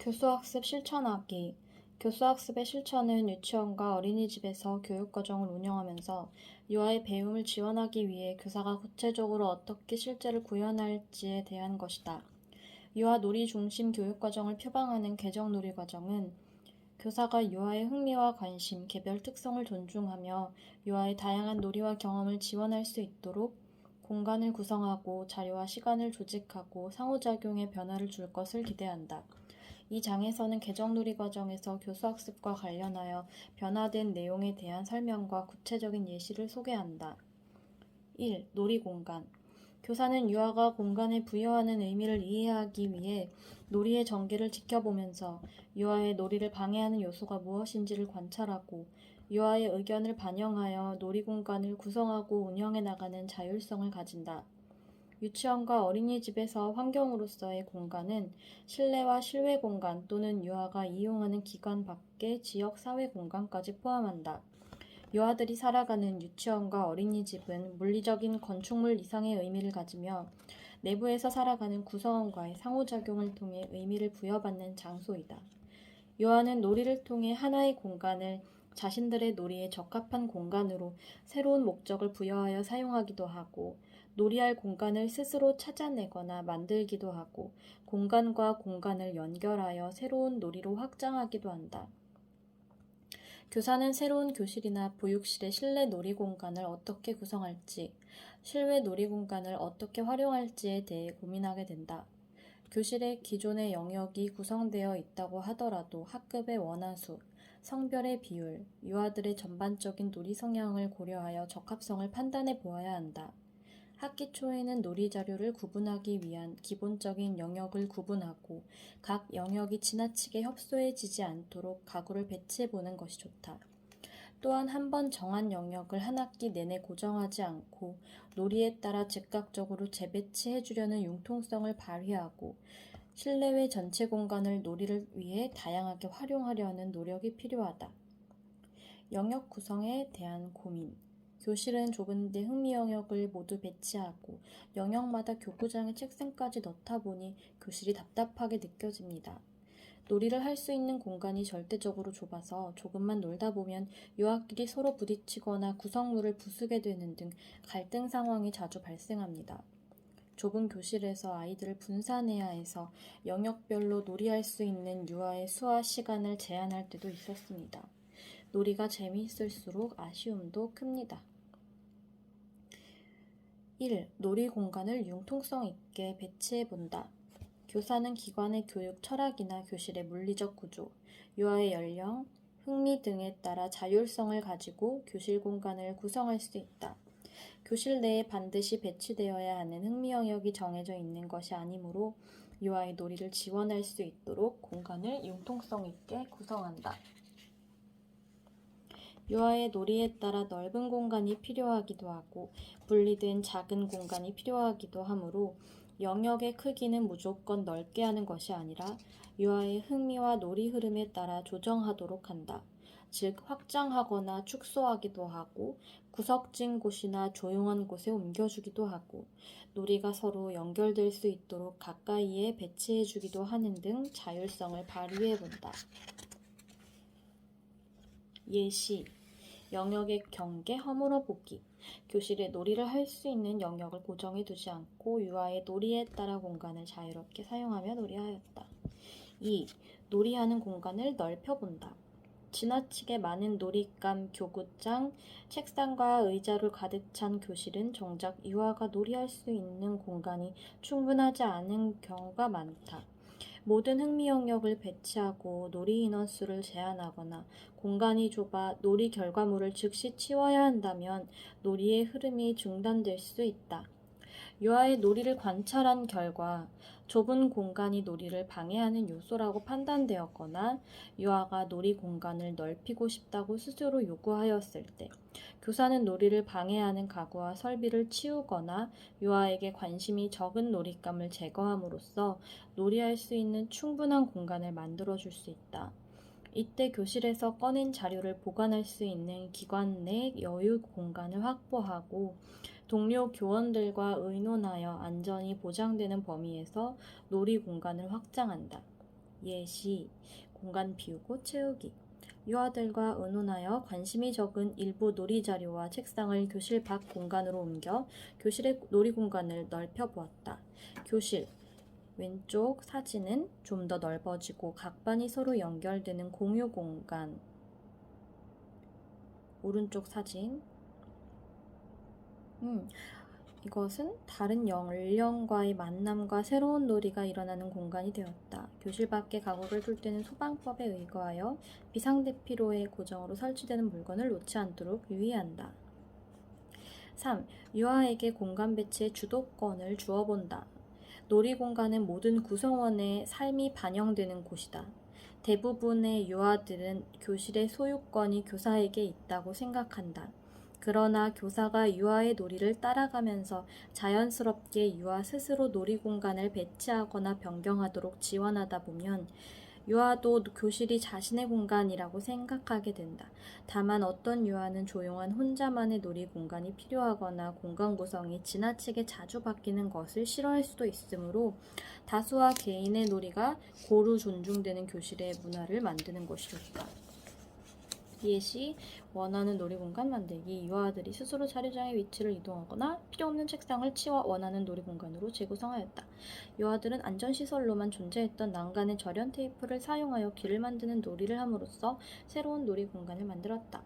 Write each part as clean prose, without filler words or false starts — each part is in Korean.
교수학습 실천하기. 교수학습의 실천은 유치원과 어린이집에서 교육과정을 운영하면서 유아의 배움을 지원하기 위해 교사가 구체적으로 어떻게 실제를 구현할지에 대한 것이다. 유아 놀이 중심 교육과정을 표방하는 개정놀이 과정은 교사가 유아의 흥미와 관심, 개별 특성을 존중하며 유아의 다양한 놀이와 경험을 지원할 수 있도록 공간을 구성하고 자료와 시간을 조직하고 상호작용의 변화를 줄 것을 기대한다. 이 장에서는 개정놀이 과정에서 교수학습과 관련하여 변화된 내용에 대한 설명과 구체적인 예시를 소개한다. 1. 놀이공간. 교사는 유아가 공간에 부여하는 의미를 이해하기 위해 놀이의 전개를 지켜보면서 유아의 놀이를 방해하는 요소가 무엇인지를 관찰하고 유아의 의견을 반영하여 놀이공간을 구성하고 운영해 나가는 자율성을 가진다. 유치원과 어린이집에서 환경으로서의 공간은 실내와 실외 공간 또는 유아가 이용하는 기관 밖의 지역 사회 공간까지 포함한다. 유아들이 살아가는 유치원과 어린이집은 물리적인 건축물 이상의 의미를 가지며 내부에서 살아가는 구성원과의 상호작용을 통해 의미를 부여받는 장소이다. 유아는 놀이를 통해 하나의 공간을 자신들의 놀이에 적합한 공간으로 새로운 목적을 부여하여 사용하기도 하고 놀이할 공간을 스스로 찾아내거나 만들기도 하고 공간과 공간을 연결하여 새로운 놀이로 확장하기도 한다. 교사는 새로운 교실이나 보육실의 실내 놀이 공간을 어떻게 구성할지, 실외 놀이 공간을 어떻게 활용할지에 대해 고민하게 된다. 교실의 기존의 영역이 구성되어 있다고 하더라도 학급의 원화수, 성별의 비율, 유아들의 전반적인 놀이 성향을 고려하여 적합성을 판단해 보아야 한다. 학기 초에는 놀이 자료를 구분하기 위한 기본적인 영역을 구분하고 각 영역이 지나치게 협소해지지 않도록 가구를 배치해 보는 것이 좋다. 또한 한 번 정한 영역을 한 학기 내내 고정하지 않고 놀이에 따라 즉각적으로 재배치해 주려는 융통성을 발휘하고 실내외 전체 공간을 놀이를 위해 다양하게 활용하려는 노력이 필요하다. 영역 구성에 대한 고민. 교실은 좁은데 흥미 영역을 모두 배치하고 영역마다 교구장에 책상까지 넣다 보니 교실이 답답하게 느껴집니다. 놀이를 할 수 있는 공간이 절대적으로 좁아서 조금만 놀다 보면 유아끼리 서로 부딪히거나 구성물을 부수게 되는 등 갈등 상황이 자주 발생합니다. 좁은 교실에서 아이들을 분산해야 해서 영역별로 놀이할 수 있는 유아의 수와 시간을 제한할 때도 있었습니다. 놀이가 재미있을수록 아쉬움도 큽니다. 1. 놀이 공간을 융통성 있게 배치해본다. 교사는 기관의 교육 철학이나 교실의 물리적 구조, 유아의 연령, 흥미 등에 따라 자율성을 가지고 교실 공간을 구성할 수 있다. 교실 내에 반드시 배치되어야 하는 흥미 영역이 정해져 있는 것이 아니므로 유아의 놀이를 지원할 수 있도록 공간을 융통성 있게 구성한다. 유아의 놀이에 따라 넓은 공간이 필요하기도 하고 분리된 작은 공간이 필요하기도 하므로 영역의 크기는 무조건 넓게 하는 것이 아니라 유아의 흥미와 놀이 흐름에 따라 조정하도록 한다. 즉 확장하거나 축소하기도 하고 구석진 곳이나 조용한 곳에 옮겨주기도 하고 놀이가 서로 연결될 수 있도록 가까이에 배치해주기도 하는 등 자율성을 발휘해본다. 예시 영역의 경계 허물어 보기. 교실에 놀이를 할 수 있는 영역을 고정해 두지 않고 유아의 놀이에 따라 공간을 자유롭게 사용하며 놀이하였다. 2. 놀이하는 공간을 넓혀본다. 지나치게 많은 놀잇감, 교구장, 책상과 의자로 가득 찬 교실은 정작 유아가 놀이할 수 있는 공간이 충분하지 않은 경우가 많다. 모든 흥미 영역을 배치하고 놀이 인원수를 제한하거나 공간이 좁아 놀이 결과물을 즉시 치워야 한다면 놀이의 흐름이 중단될 수 있다. 유아의 놀이를 관찰한 결과 좁은 공간이 놀이를 방해하는 요소라고 판단되었거나 유아가 놀이 공간을 넓히고 싶다고 스스로 요구하였을 때 교사는 놀이를 방해하는 가구와 설비를 치우거나 유아에게 관심이 적은 놀잇감을 제거함으로써 놀이할 수 있는 충분한 공간을 만들어줄 수 있다. 이때 교실에서 꺼낸 자료를 보관할 수 있는 기관 내 여유 공간을 확보하고 동료 교원들과 의논하여 안전이 보장되는 범위에서 놀이 공간을 확장한다. 예시, 공간 비우고 채우기. 유아들과 의논하여 관심이 적은 일부 놀이자료와 책상을 교실 밖 공간으로 옮겨 교실의 놀이공간을 넓혀 보았다. 교실 왼쪽 사진은 좀 더 넓어지고 각 반이 서로 연결되는 공유 공간. 오른쪽 사진. 이것은 다른 연령과의 만남과 새로운 놀이가 일어나는 공간이 되었다. 교실 밖에 가구를 둘 때는 소방법에 의거하여 비상대피로의 고정으로 설치되는 물건을 놓지 않도록 유의한다. 3. 유아에게 공간 배치의 주도권을 주어본다. 놀이공간은 모든 구성원의 삶이 반영되는 곳이다. 대부분의 유아들은 교실의 소유권이 교사에게 있다고 생각한다. 그러나 교사가 유아의 놀이를 따라가면서 자연스럽게 유아 스스로 놀이공간을 배치하거나 변경하도록 지원하다 보면 유아도 교실이 자신의 공간이라고 생각하게 된다. 다만 어떤 유아는 조용한 혼자만의 놀이 공간이 필요하거나 공간 구성이 지나치게 자주 바뀌는 것을 싫어할 수도 있으므로 다수와 개인의 놀이가 고루 존중되는 교실의 문화를 만드는 것이 좋다. 예시, 원하는 놀이공간 만들기. 유아들이 스스로 자료장의 위치를 이동하거나 필요없는 책상을 치워 원하는 놀이공간으로 재구성하였다. 유아들은 안전시설로만 존재했던 난간의 절연 테이프를 사용하여 길을 만드는 놀이를 함으로써 새로운 놀이공간을 만들었다.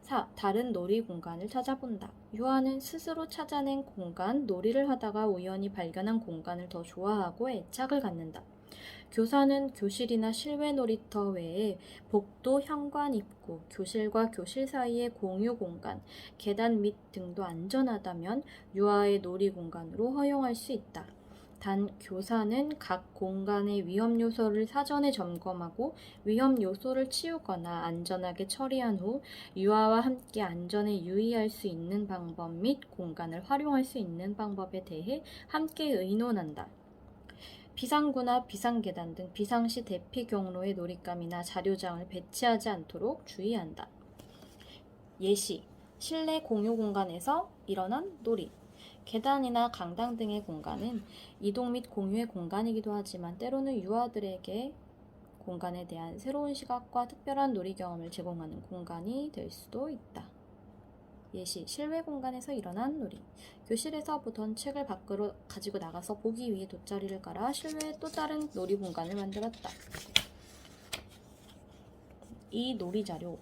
4. 다른 놀이공간을 찾아본다. 유아는 스스로 찾아낸 공간, 놀이를 하다가 우연히 발견한 공간을 더 좋아하고 애착을 갖는다. 교사는 교실이나 실외 놀이터 외에 복도, 현관 입구, 교실과 교실 사이의 공유 공간, 계단 밑 등도 안전하다면 유아의 놀이 공간으로 허용할 수 있다. 단, 교사는 각 공간의 위험 요소를 사전에 점검하고 위험 요소를 치우거나 안전하게 처리한 후 유아와 함께 안전에 유의할 수 있는 방법 및 공간을 활용할 수 있는 방법에 대해 함께 의논한다. 비상구나 비상계단 등 비상시 대피 경로의 놀잇감이나 자료장을 배치하지 않도록 주의한다. 예시, 실내 공유 공간에서 일어난 놀이. 계단이나 강당 등의 공간은 이동 및 공유의 공간이기도 하지만 때로는 유아들에게 공간에 대한 새로운 시각과 특별한 놀이 경험을 제공하는 공간이 될 수도 있다. 예시, 실외 공간에서 일어난 놀이. 교실에서 보던 책을 밖으로 가지고 나가서 보기 위해 돗자리를 깔아 실외에 또 다른 놀이 공간을 만들었다. 이 놀이 자료.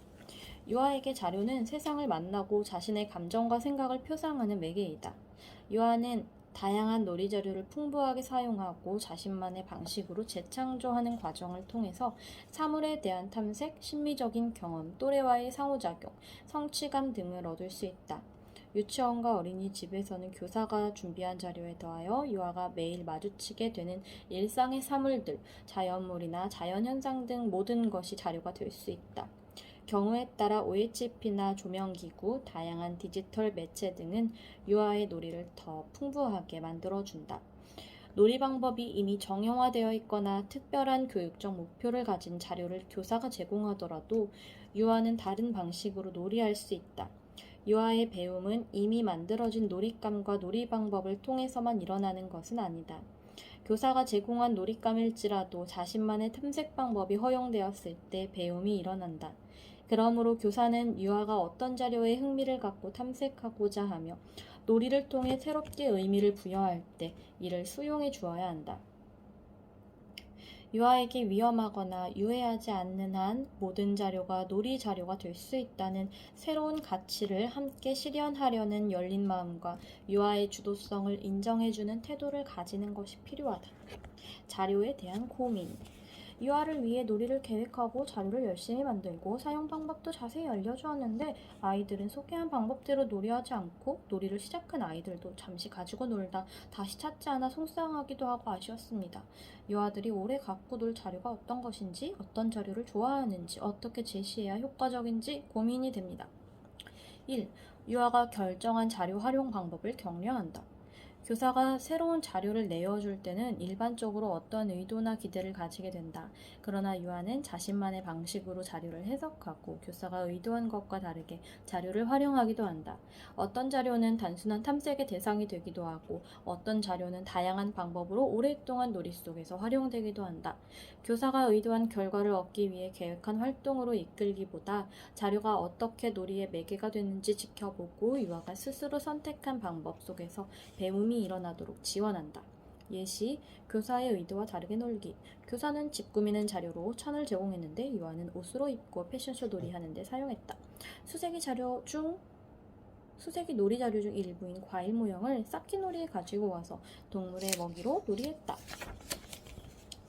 유아에게 자료는 세상을 만나고 자신의 감정과 생각을 표상하는 매개이다. 유아는 다양한 놀이 자료를 풍부하게 사용하고 자신만의 방식으로 재창조하는 과정을 통해서 사물에 대한 탐색, 심미적인 경험, 또래와의 상호작용, 성취감 등을 얻을 수 있다. 유치원과 어린이집에서는 교사가 준비한 자료에 더하여 유아가 매일 마주치게 되는 일상의 사물들, 자연물이나 자연현상 등 모든 것이 자료가 될 수 있다. 경우에 따라 OHP나 조명기구, 다양한 디지털 매체 등은 유아의 놀이를 더 풍부하게 만들어준다. 놀이 방법이 이미 정형화되어 있거나 특별한 교육적 목표를 가진 자료를 교사가 제공하더라도 유아는 다른 방식으로 놀이할 수 있다. 유아의 배움은 이미 만들어진 놀잇감과 놀이 방법을 통해서만 일어나는 것은 아니다. 교사가 제공한 놀잇감일지라도 자신만의 탐색 방법이 허용되었을 때 배움이 일어난다. 그러므로 교사는 유아가 어떤 자료에 흥미를 갖고 탐색하고자 하며 놀이를 통해 새롭게 의미를 부여할 때 이를 수용해 주어야 한다. 유아에게 위험하거나 유해하지 않는 한 모든 자료가 놀이 자료가 될 수 있다는 새로운 가치를 함께 실현하려는 열린 마음과 유아의 주도성을 인정해주는 태도를 가지는 것이 필요하다. 자료에 대한 고민. 유아를 위해 놀이를 계획하고 자료를 열심히 만들고 사용 방법도 자세히 알려주었는데 아이들은 소개한 방법대로 놀이하지 않고 놀이를 시작한 아이들도 잠시 가지고 놀다 다시 찾지 않아 속상하기도 하고 아쉬웠습니다. 유아들이 오래 갖고 놀 자료가 어떤 것인지, 어떤 자료를 좋아하는지, 어떻게 제시해야 효과적인지 고민이 됩니다. 1. 유아가 결정한 자료 활용 방법을 격려한다. 교사가 새로운 자료를 내어줄 때는 일반적으로 어떤 의도나 기대를 가지게 된다. 그러나 유아는 자신만의 방식으로 자료를 해석하고 교사가 의도한 것과 다르게 자료를 활용하기도 한다. 어떤 자료는 단순한 탐색의 대상이 되기도 하고 어떤 자료는 다양한 방법으로 오랫동안 놀이 속에서 활용되기도 한다. 교사가 의도한 결과를 얻기 위해 계획한 활동으로 이끌기보다 자료가 어떻게 놀이의 매개가 되는지 지켜보고 유아가 스스로 선택한 방법 속에서 배움이 일어나도록 지원한다. 예시, 교사의 의도와 다르게 놀기. 교사는 집 꾸미는 자료로 천을 제공했는데 유아는 옷으로 입고 패션쇼 놀이하는 데 사용했다. 수세기 놀이 자료 중 일부인 과일 모형을 쌓기놀이에 가지고 와서 동물의 먹이로 놀이했다.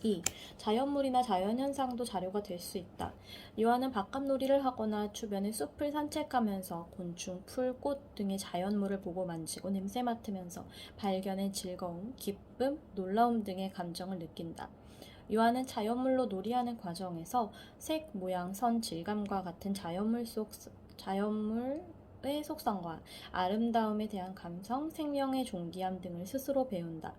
2. 자연물이나 자연현상도 자료가 될 수 있다. 유아는 바깥놀이를 하거나 주변의 숲을 산책하면서 곤충, 풀, 꽃 등의 자연물을 보고 만지고 냄새 맡으면서 발견의 즐거움, 기쁨, 놀라움 등의 감정을 느낀다. 유아는 자연물로 놀이하는 과정에서 색, 모양, 선, 질감과 같은 자연물의 속성과 아름다움에 대한 감성, 생명의 존귀함 등을 스스로 배운다.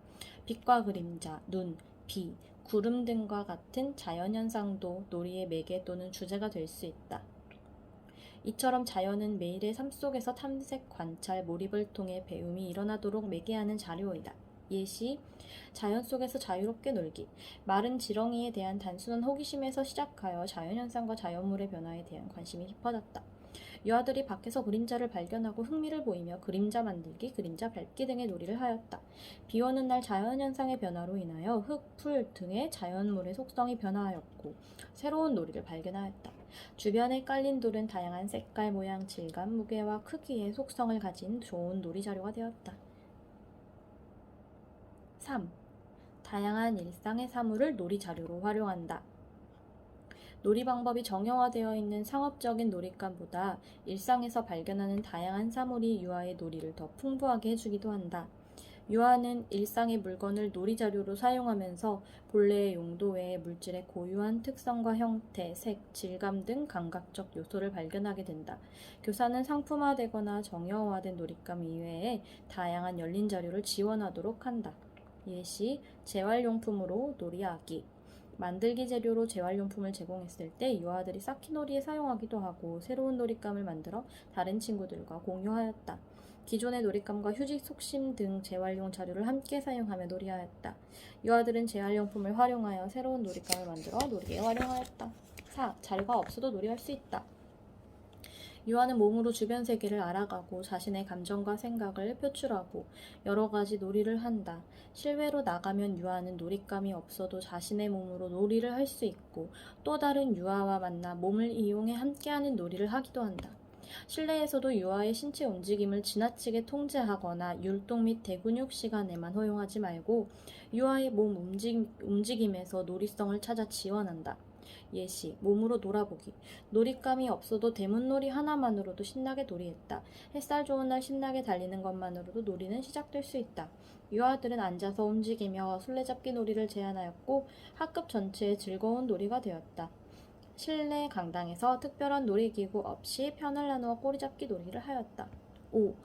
빛과 그림자, 눈, 비, 구름 등과 같은 자연현상도 놀이의 매개 또는 주제가 될 수 있다. 이처럼 자연은 매일의 삶 속에서 탐색, 관찰, 몰입을 통해 배움이 일어나도록 매개하는 자료이다. 예시, 자연 속에서 자유롭게 놀기. 마른 지렁이에 대한 단순한 호기심에서 시작하여 자연현상과 자연물의 변화에 대한 관심이 깊어졌다. 유아들이 밖에서 그림자를 발견하고 흥미를 보이며 그림자 만들기, 그림자 밟기 등의 놀이를 하였다. 비 오는 날 자연현상의 변화로 인하여 흙, 풀 등의 자연물의 속성이 변화하였고 새로운 놀이를 발견하였다. 주변에 깔린 돌은 다양한 색깔, 모양, 질감, 무게와 크기의 속성을 가진 좋은 놀이 자료가 되었다. 3. 다양한 일상의 사물을 놀이 자료로 활용한다. 놀이 방법이 정형화되어 있는 상업적인 놀잇감보다 일상에서 발견하는 다양한 사물이 유아의 놀이를 더 풍부하게 해주기도 한다. 유아는 일상의 물건을 놀이 자료로 사용하면서 본래의 용도 외에 물질의 고유한 특성과 형태, 색, 질감 등 감각적 요소를 발견하게 된다. 교사는 상품화되거나 정형화된 놀잇감 이외에 다양한 열린 자료를 지원하도록 한다. 예시, 재활용품으로 놀이하기. 만들기 재료로 재활용품을 제공했을 때 유아들이 쌓기놀이에 사용하기도 하고 새로운 놀잇감을 만들어 다른 친구들과 공유하였다. 기존의 놀잇감과 휴지, 속심 등 재활용 자료를 함께 사용하며 놀이하였다. 유아들은 재활용품을 활용하여 새로운 놀잇감을 만들어 놀이에 활용하였다. 4. 자료가 없어도 놀이할 수 있다. 유아는 몸으로 주변 세계를 알아가고 자신의 감정과 생각을 표출하고 여러 가지 놀이를 한다. 실외로 나가면 유아는 놀잇감이 없어도 자신의 몸으로 놀이를 할 수 있고 또 다른 유아와 만나 몸을 이용해 함께하는 놀이를 하기도 한다. 실내에서도 유아의 신체 움직임을 지나치게 통제하거나 율동 및 대근육 시간에만 허용하지 말고 유아의 몸 움직임에서 놀이성을 찾아 지원한다. 예시, 몸으로 놀아보기. 놀잇감이 없어도 대문놀이 하나만으로도 신나게 놀이했다. 햇살 좋은 날 신나게 달리는 것만으로도 놀이는 시작될 수 있다. 유아들은 앉아서 움직이며 술래잡기 놀이를 제안하였고 학급 전체의 즐거운 놀이가 되었다. 실내 강당에서 특별한 놀이기구 없이 편을 나누어 꼬리잡기 놀이를 하였다. 5.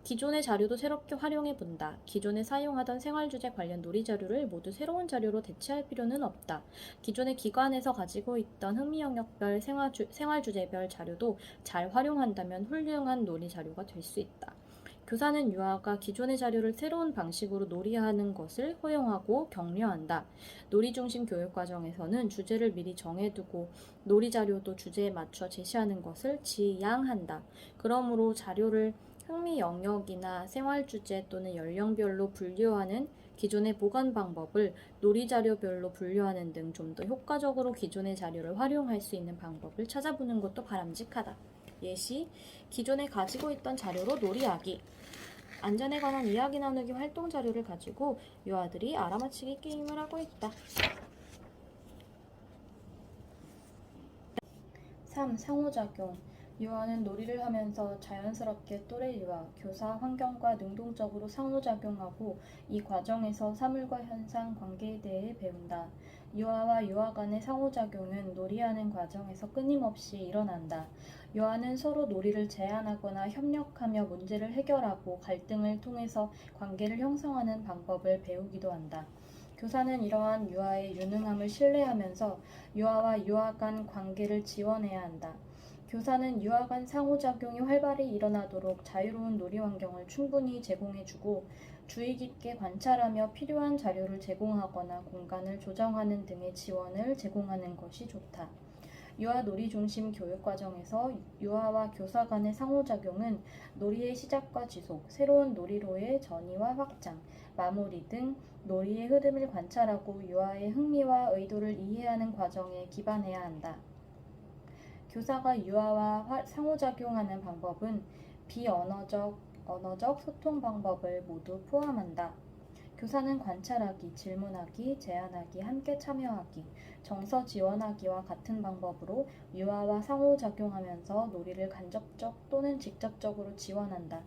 기존의 자료도 새롭게 활용해본다. 기존에 사용하던 생활주제 관련 놀이 자료를 모두 새로운 자료로 대체할 필요는 없다. 기존의 기관에서 가지고 있던 흥미 영역별 생활주제별 자료도 잘 활용한다면 훌륭한 놀이 자료가 될 수 있다. 교사는 유아가 기존의 자료를 새로운 방식으로 놀이하는 것을 허용하고 격려한다. 놀이 중심 교육 과정에서는 주제를 미리 정해두고 놀이 자료도 주제에 맞춰 제시하는 것을 지양한다. 그러므로 자료를 흥미 영역이나 생활 주제 또는 연령별로 분류하는 기존의 보관 방법을 놀이 자료별로 분류하는 등 좀 더 효과적으로 기존의 자료를 활용할 수 있는 방법을 찾아보는 것도 바람직하다. 예시, 기존에 가지고 있던 자료로 놀이하기. 안전에 관한 이야기 나누기 활동 자료를 가지고 유아들이 알아맞히기 게임을 하고 있다. 3. 상호작용. 유아는 놀이를 하면서 자연스럽게 또래 유아, 교사, 환경과 능동적으로 상호작용하고 이 과정에서 사물과 현상, 관계에 대해 배운다. 유아와 유아 간의 상호작용은 놀이하는 과정에서 끊임없이 일어난다. 유아는 서로 놀이를 제안하거나 협력하며 문제를 해결하고 갈등을 통해서 관계를 형성하는 방법을 배우기도 한다. 교사는 이러한 유아의 유능함을 신뢰하면서 유아와 유아 간 관계를 지원해야 한다. 교사는 유아 간 상호작용이 활발히 일어나도록 자유로운 놀이 환경을 충분히 제공해주고 주의 깊게 관찰하며 필요한 자료를 제공하거나 공간을 조정하는 등의 지원을 제공하는 것이 좋다. 유아 놀이 중심 교육 과정에서 유아와 교사 간의 상호작용은 놀이의 시작과 지속, 새로운 놀이로의 전이와 확장, 마무리 등 놀이의 흐름을 관찰하고 유아의 흥미와 의도를 이해하는 과정에 기반해야 한다. 교사가 유아와 상호작용하는 방법은 비언어적, 언어적 소통 방법을 모두 포함한다. 교사는 관찰하기, 질문하기, 제안하기, 함께 참여하기, 정서 지원하기와 같은 방법으로 유아와 상호작용하면서 놀이를 간접적 또는 직접적으로 지원한다.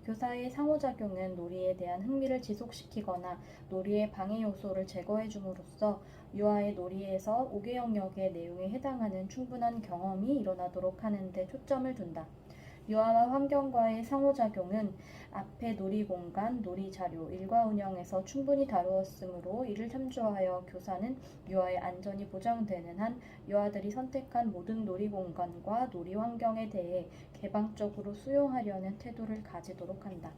교사의 상호작용은 놀이에 대한 흥미를 지속시키거나 놀이의 방해 요소를 제거해 줌으로써 유아의 놀이에서 5개 영역의 내용에 해당하는 충분한 경험이 일어나도록 하는 데 초점을 둔다. 유아와 환경과의 상호작용은 앞의 놀이공간, 놀이자료, 일과 운영에서 충분히 다루었으므로 이를 참조하여 교사는 유아의 안전이 보장되는 한 유아들이 선택한 모든 놀이공간과 놀이환경에 대해 개방적으로 수용하려는 태도를 가지도록 한다.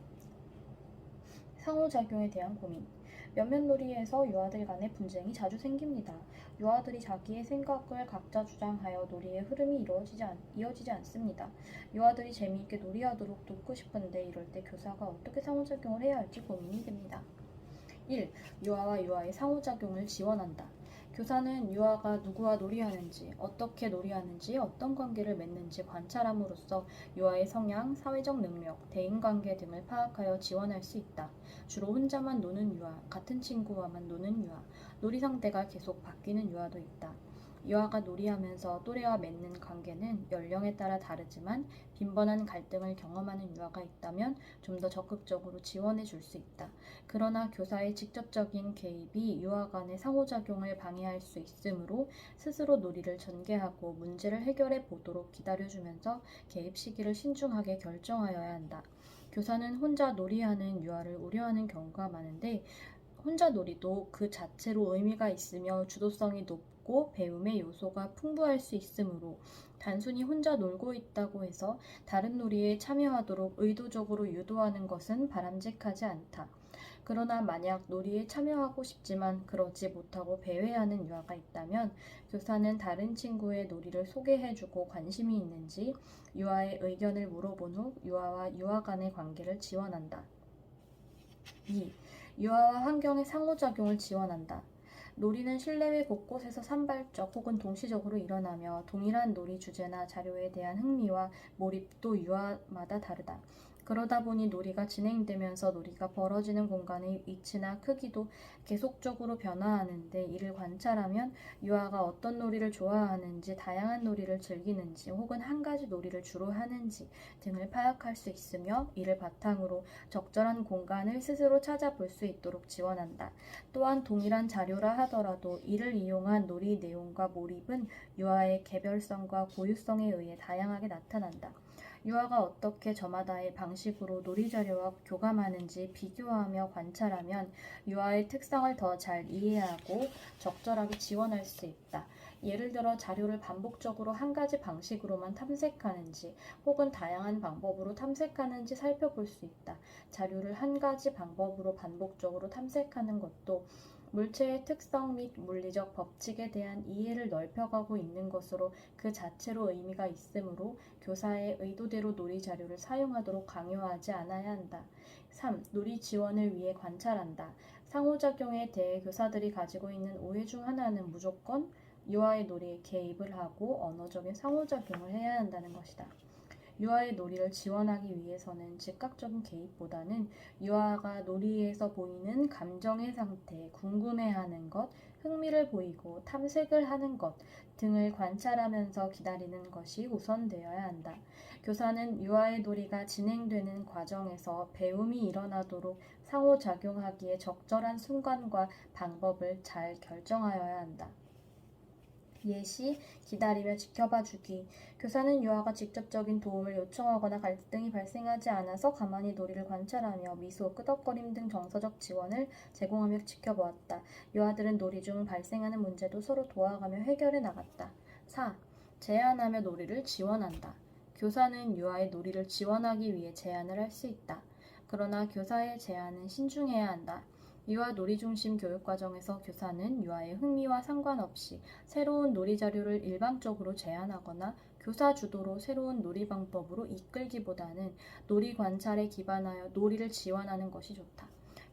상호작용에 대한 고민. 몇몇 놀이에서 유아들 간의 분쟁이 자주 생깁니다. 유아들이 자기의 생각을 각자 주장하여 놀이의 흐름이 이어지지 않습니다. 유아들이 재미있게 놀이하도록 돕고 싶은데 이럴 때 교사가 어떻게 상호작용을 해야 할지 고민이 됩니다. 1. 유아와 유아의 상호작용을 지원한다. 교사는 유아가 누구와 놀이하는지, 어떻게 놀이하는지, 어떤 관계를 맺는지 관찰함으로써 유아의 성향, 사회적 능력, 대인관계 등을 파악하여 지원할 수 있다. 주로 혼자만 노는 유아, 같은 친구와만 노는 유아, 놀이 상대가 계속 바뀌는 유아도 있다. 유아가 놀이하면서 또래와 맺는 관계는 연령에 따라 다르지만 빈번한 갈등을 경험하는 유아가 있다면 좀 더 적극적으로 지원해 줄 수 있다. 그러나 교사의 직접적인 개입이 유아 간의 상호작용을 방해할 수 있으므로 스스로 놀이를 전개하고 문제를 해결해 보도록 기다려주면서 개입 시기를 신중하게 결정하여야 한다. 교사는 혼자 놀이하는 유아를 우려하는 경우가 많은데 혼자 놀이도 그 자체로 의미가 있으며 주도성이 높고 배움의 요소가 풍부할 수 있으므로 단순히 혼자 놀고 있다고 해서 다른 놀이에 참여하도록 의도적으로 유도하는 것은 바람직하지 않다. 그러나 만약 놀이에 참여하고 싶지만 그러지 못하고 배회하는 유아가 있다면 교사는 다른 친구의 놀이를 소개해주고 관심이 있는지 유아의 의견을 물어본 후 유아와 유아 간의 관계를 지원한다. 2. 유아와 환경의 상호작용을 지원한다. 놀이는 실내외 곳곳에서 산발적 혹은 동시적으로 일어나며 동일한 놀이 주제나 자료에 대한 흥미와 몰입도 유아마다 다르다. 그러다 보니 놀이가 진행되면서 놀이가 벌어지는 공간의 위치나 크기도 계속적으로 변화하는데 이를 관찰하면 유아가 어떤 놀이를 좋아하는지, 다양한 놀이를 즐기는지, 혹은 한 가지 놀이를 주로 하는지 등을 파악할 수 있으며 이를 바탕으로 적절한 공간을 스스로 찾아볼 수 있도록 지원한다. 또한 동일한 자료라 하더라도 이를 이용한 놀이 내용과 몰입은 유아의 개별성과 고유성에 의해 다양하게 나타난다. 유아가 어떻게 저마다의 방식으로 놀이 자료와 교감하는지 비교하며 관찰하면 유아의 특성을 더 잘 이해하고 적절하게 지원할 수 있다. 예를 들어 자료를 반복적으로 한 가지 방식으로만 탐색하는지 혹은 다양한 방법으로 탐색하는지 살펴볼 수 있다. 자료를 한 가지 방법으로 반복적으로 탐색하는 것도 물체의 특성 및 물리적 법칙에 대한 이해를 넓혀가고 있는 것으로 그 자체로 의미가 있으므로 교사의 의도대로 놀이 자료를 사용하도록 강요하지 않아야 한다. 3. 놀이 지원을 위해 관찰한다. 상호작용에 대해 교사들이 가지고 있는 오해 중 하나는 무조건 유아의 놀이에 개입을 하고 언어적인 상호작용을 해야 한다는 것이다. 유아의 놀이를 지원하기 위해서는 즉각적인 개입보다는 유아가 놀이에서 보이는 감정의 상태, 궁금해하는 것, 흥미를 보이고 탐색을 하는 것 등을 관찰하면서 기다리는 것이 우선되어야 한다. 교사는 유아의 놀이가 진행되는 과정에서 배움이 일어나도록 상호작용하기에 적절한 순간과 방법을 잘 결정하여야 한다. 예시, 기다리며 지켜봐주기. 교사는 유아가 직접적인 도움을 요청하거나 갈등이 발생하지 않아서 가만히 놀이를 관찰하며 미소, 끄덕거림 등 정서적 지원을 제공하며 지켜보았다. 유아들은 놀이 중 발생하는 문제도 서로 도와가며 해결해 나갔다. 4. 제안하며 놀이를 지원한다. 교사는 유아의 놀이를 지원하기 위해 제안을 할 수 있다. 그러나 교사의 제안은 신중해야 한다. 유아 놀이 중심 교육 과정에서 교사는 유아의 흥미와 상관없이 새로운 놀이 자료를 일방적으로 제안하거나 교사 주도로 새로운 놀이 방법으로 이끌기보다는 놀이 관찰에 기반하여 놀이를 지원하는 것이 좋다.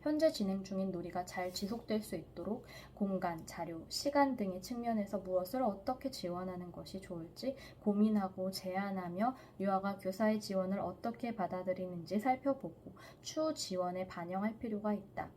현재 진행 중인 놀이가 잘 지속될 수 있도록 공간, 자료, 시간 등의 측면에서 무엇을 어떻게 지원하는 것이 좋을지 고민하고 제안하며 유아가 교사의 지원을 어떻게 받아들이는지 살펴보고 추후 지원에 반영할 필요가 있다.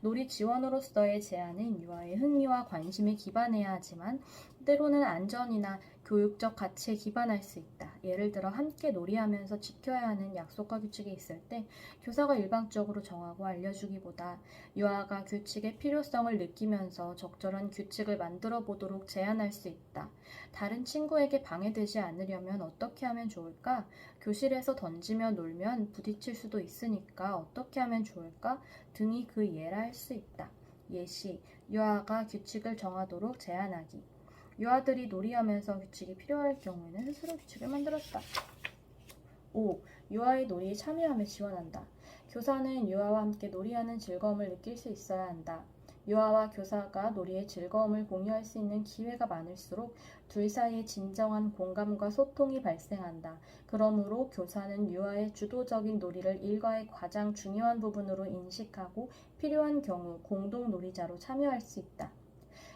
놀이 지원으로서의 제안은 유아의 흥미와 관심에 기반해야 하지만 때로는 안전이나 교육적 가치에 기반할 수 있다. 예를 들어 함께 놀이하면서 지켜야 하는 약속과 규칙이 있을 때 교사가 일방적으로 정하고 알려주기보다 유아가 규칙의 필요성을 느끼면서 적절한 규칙을 만들어 보도록 제안할 수 있다. 다른 친구에게 방해되지 않으려면 어떻게 하면 좋을까? 교실에서 던지며 놀면 부딪힐 수도 있으니까 어떻게 하면 좋을까? 등이 그 예라 할 수 있다. 예시, 유아가 규칙을 정하도록 제안하기. 유아들이 놀이하면서 규칙이 필요할 경우에는 스스로 규칙을 만들었다. 5. 유아의 놀이에 참여하며 지원한다. 교사는 유아와 함께 놀이하는 즐거움을 느낄 수 있어야 한다. 유아와 교사가 놀이의 즐거움을 공유할 수 있는 기회가 많을수록 둘 사이에 진정한 공감과 소통이 발생한다. 그러므로 교사는 유아의 주도적인 놀이를 일과의 가장 중요한 부분으로 인식하고 필요한 경우 공동 놀이자로 참여할 수 있다.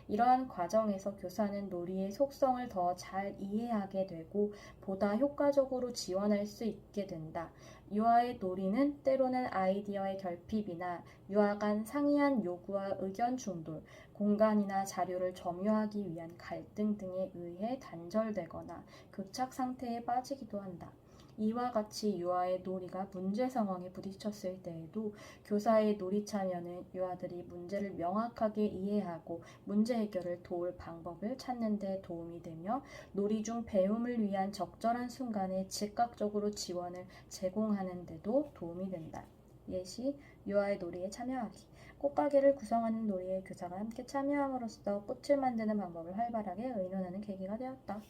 이러한 과정에서 교사는 놀이의 속성을 더 잘 이해하게 되고 보다 효과적으로 지원할 수 있게 된다. 유아의 놀이는 때로는 아이디어의 결핍이나 유아 간 상이한 요구와 의견 충돌, 공간이나 자료를 점유하기 위한 갈등 등에 의해 단절되거나 교착 상태에 빠지기도 한다. 이와 같이 유아의 놀이가 문제 상황에 부딪혔을 때에도 교사의 놀이 참여는 유아들이 문제를 명확하게 이해하고 문제 해결을 도울 방법을 찾는 데 도움이 되며 놀이 중 배움을 위한 적절한 순간에 즉각적으로 지원을 제공하는 데도 도움이 된다. 예시, 유아의 놀이에 참여하기. 꽃가게를 구성하는 놀이에 교사가 함께 참여함으로써 꽃을 만드는 방법을 활발하게 의논하는 계기가 되었다.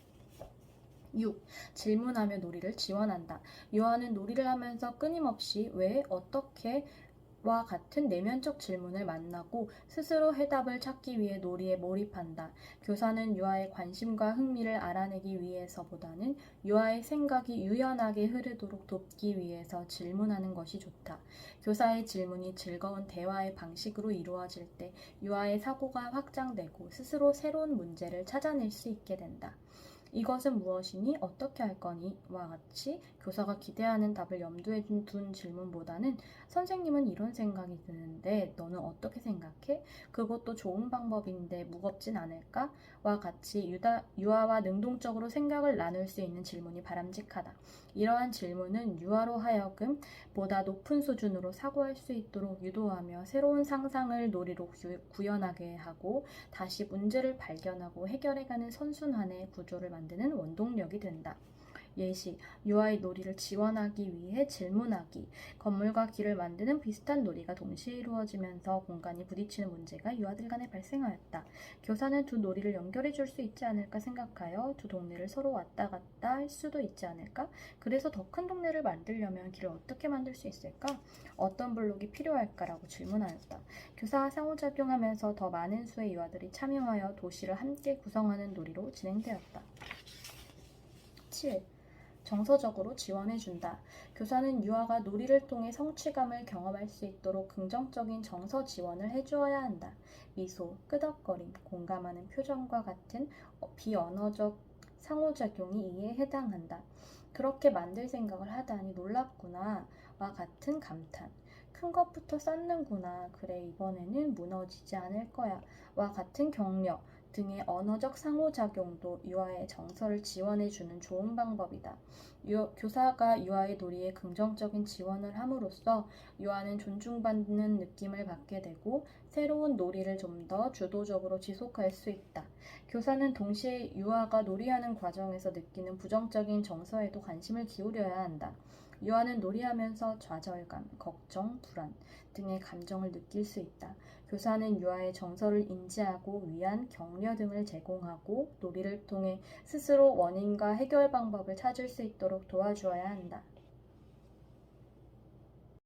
6. 질문하며 놀이를 지원한다. 유아는 놀이를 하면서 끊임없이 왜, 어떻게, 와 같은 내면적 질문을 만나고 스스로 해답을 찾기 위해 놀이에 몰입한다. 교사는 유아의 관심과 흥미를 알아내기 위해서보다는 유아의 생각이 유연하게 흐르도록 돕기 위해서 질문하는 것이 좋다. 교사의 질문이 즐거운 대화의 방식으로 이루어질 때 유아의 사고가 확장되고 스스로 새로운 문제를 찾아낼 수 있게 된다. 이것은 무엇이니? 어떻게 할 거니? 와 같이 교사가 기대하는 답을 염두에 둔 질문보다는 선생님은 이런 생각이 드는데 너는 어떻게 생각해? 그것도 좋은 방법인데 무겁진 않을까? 와 같이 유아와 능동적으로 생각을 나눌 수 있는 질문이 바람직하다. 이러한 질문은 유아로 하여금 보다 높은 수준으로 사고할 수 있도록 유도하며 새로운 상상을 놀이로 구현하게 하고 다시 문제를 발견하고 해결해가는 선순환의 구조를 만드는 원동력이 된다. 예시, 유아의 놀이를 지원하기 위해 질문하기. 건물과 길을 만드는 비슷한 놀이가 동시에 이루어지면서 공간이 부딪히는 문제가 유아들 간에 발생하였다. 교사는 두 놀이를 연결해 줄 수 있지 않을까 생각하여 두 동네를 서로 왔다 갔다 할 수도 있지 않을까? 그래서 더 큰 동네를 만들려면 길을 어떻게 만들 수 있을까? 어떤 블록이 필요할까라고 질문하였다. 교사와 상호작용하면서 더 많은 수의 유아들이 참여하여 도시를 함께 구성하는 놀이로 진행되었다. 7. 정서적으로 지원해준다. 교사는 유아가 놀이를 통해 성취감을 경험할 수 있도록 긍정적인 정서 지원을 해주어야 한다. 미소, 끄덕거림, 공감하는 표정과 같은 비언어적 상호작용이 이에 해당한다. 그렇게 만들 생각을 하다니 놀랍구나 와 같은 감탄. 큰 것부터 쌓는구나. 그래, 이번에는 무너지지 않을 거야. 와 같은 격려 등의 언어적 상호작용도 유아의 정서를 지원해주는 좋은 방법이다. 교사가 유아의 놀이에 긍정적인 지원을 함으로써 유아는 존중받는 느낌을 받게 되고 새로운 놀이를 좀 더 주도적으로 지속할 수 있다. 교사는 동시에 유아가 놀이하는 과정에서 느끼는 부정적인 정서에도 관심을 기울여야 한다. 유아는 놀이하면서 좌절감, 걱정, 불안 등의 감정을 느낄 수 있다. 교사는 유아의 정서를 인지하고 위안, 격려 등을 제공하고 놀이를 통해 스스로 원인과 해결 방법을 찾을 수 있도록 도와주어야 한다.